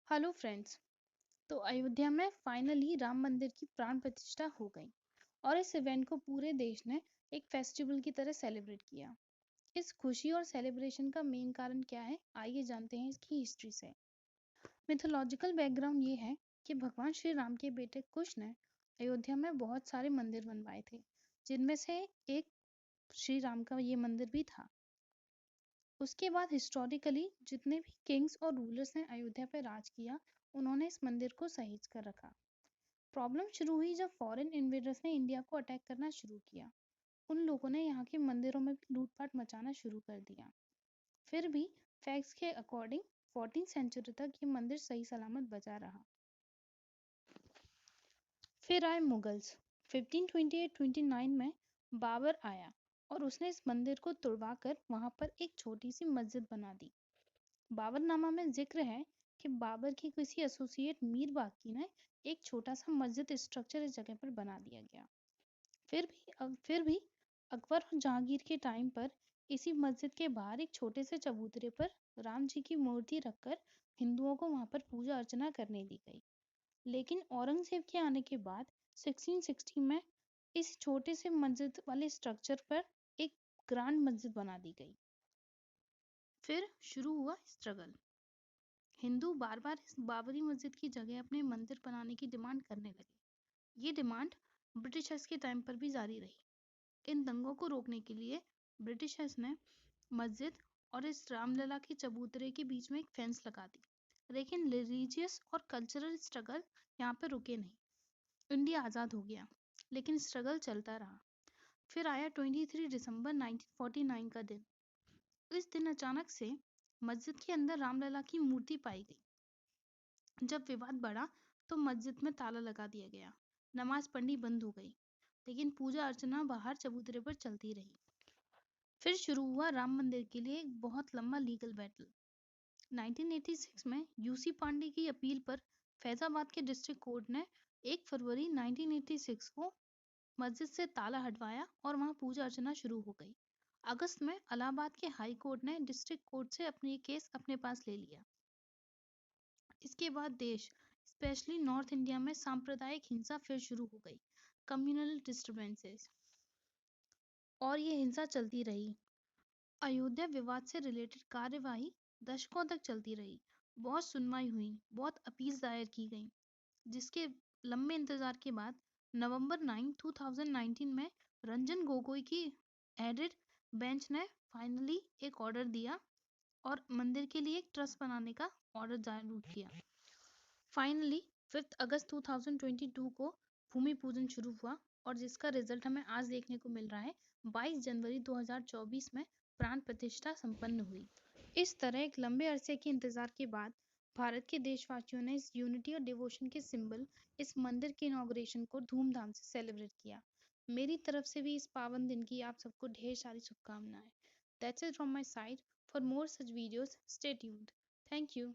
Hello friends. तो अयोध्या में finally Ram मंदिर की प्राण प्रतिष्ठा हो गई और इस इवेंट को पूरे देश ने एक फेस्टिवल की तरह सेलिब्रेट किया। इस खुशी और सेलिब्रेशन का मेन कारण क्या है, आइए जानते हैं इसकी हिस्ट्री से। मिथोलॉजिकल बैकग्राउंड ये है कि भगवान श्री राम के बेटे कुश ने अयोध्या में बहुत सारे मंदिर बनवाए थे, जिनमें से एक श्री राम का ये मंदिर भी था। उसके बाद हिस्टोरिकली जितने भी किंग्स और रूलर्स ने अयोध्या पर राज किया, उन्होंने इस मंदिर को सहेज कर रखा। प्रॉब्लम शुरू हुई जब फॉरेन इन्वेडर्स ने इंडिया को अटैक करना शुरू किया। उन लोगों ने यहाँ के मंदिरों में भी लूटपाट मचाना शुरू कर दिया। फिर भी फैक्ट्स के अकॉर्डिंग 14th सेंचुरी तक ये मंदिर सही सलामत बचा रहा। फिर आए मुगल्स। 1528-29 में बाबर आया और उसने इस मंदिर को तुड़वाकर वहां पर एक छोटी सी मस्जिद बना दी। बाबरनामा में जिक्र है कि बाबर की किसी एसोसिएट मीर बाकी ने एक छोटा सा मस्जिद स्ट्रक्चर इस जगह पर बना दिया गया। फिर भी अकबर और जहांगीर के टाइम पर इसी मस्जिद के बाहर एक छोटे से चबूतरे पर राम जी की मूर्ति रखकर हिंदुओं को वहां पर पूजा अर्चना करने दी गई। लेकिन औरंगजेब के आने के बाद 1660 में इस छोटे से मस्जिद वाले स्ट्रक्चर पर एक ग्रांड मस्जिद बना दी गई। फिर शुरू हुआ स्ट्रगल। हिंदू बार बार इस बाबरी मस्जिद की जगह अपने मंदिर बनाने की डिमांड करने लगे। ये डिमांड ब्रिटिशर्स के टाइम पर भी जारी रही। इन दंगों को रोकने के लिए ब्रिटिशर्स ने मस्जिद और इस रामलला के चबूतरे के बीच में एक फेंस लगा दी। लेकिन रिलीजियस और कल्चरल स्ट्रगल यहाँ पर रुके नहीं। इंडिया आज़ाद हो गया, लेकिन स्ट्रगल चलता रहा। फिर आया 23 दिसंबर 1949 का दिन। इस दिन अचानक से मस्जिद के अंदर रामलला की मूर्ति पाई गई। जब विवाद बढ़ा तो मस्जिद में ताला लगा दिया गया, नमाज पढ़नी बंद हो गई, लेकिन पूजा अर्चना बाहर चबूतरे पर चलती रही। फिर शुरू हुआ राम मंदिर के लिए एक बहुत लंबा लीगल बैटल। 1986 में यूसी पांडे की अपील पर फैजाबाद के डिस्ट्रिक्ट कोर्ट ने 1 फरवरी 1986 को मस्जिद से ताला हटवाया और वहां पूजा अर्चना शुरू हो गई। अगस्त में इलाहाबाद के हाई कोर्ट ने डिस्ट्रिक्ट कोर्ट से अपनी केस अपने पास ले लिया। इसके बाद देश, स्पेशली नॉर्थ इंडिया में सांप्रदायिक हिंसा फिर शुरू हो गई, कम्युनल डिस्टर्बेंसेस, और ये हिंसा चलती रही। अयोध्या विवाद से रिलेटेड कार्यवाही दशकों तक चलती रही। बहुत सुनवाई हुई, बहुत अपील दायर की गई, जिसके लंबे इंतजार के बाद नवंबर 9, 2019 में रंजन गोगोई की हेडेड बेंच ने फाइनली एक ऑर्डर दिया और मंदिर के लिए एक ट्रस्ट बनाने का ऑर्डर जारी किया। फाइनली 5 अगस्त 2022 को भूमि पूजन शुरू हुआ और जिसका रिजल्ट हमें आज देखने को मिल रहा है। 22 जनवरी 2024 में प्राण प्रतिष्ठा संपन्न हुई। इस तरह एक लंबे अरसे के इंतजार के बाद भारत के देशवासियों ने इस यूनिटी और डिवोशन के सिंबल, इस मंदिर के इनॉग्रेशन को धूमधाम से सेलिब्रेट किया। मेरी तरफ से भी इस पावन दिन की आप सबको ढेर सारी शुभकामनाएं। That's it from my side. For more such videos, stay tuned. Thank you.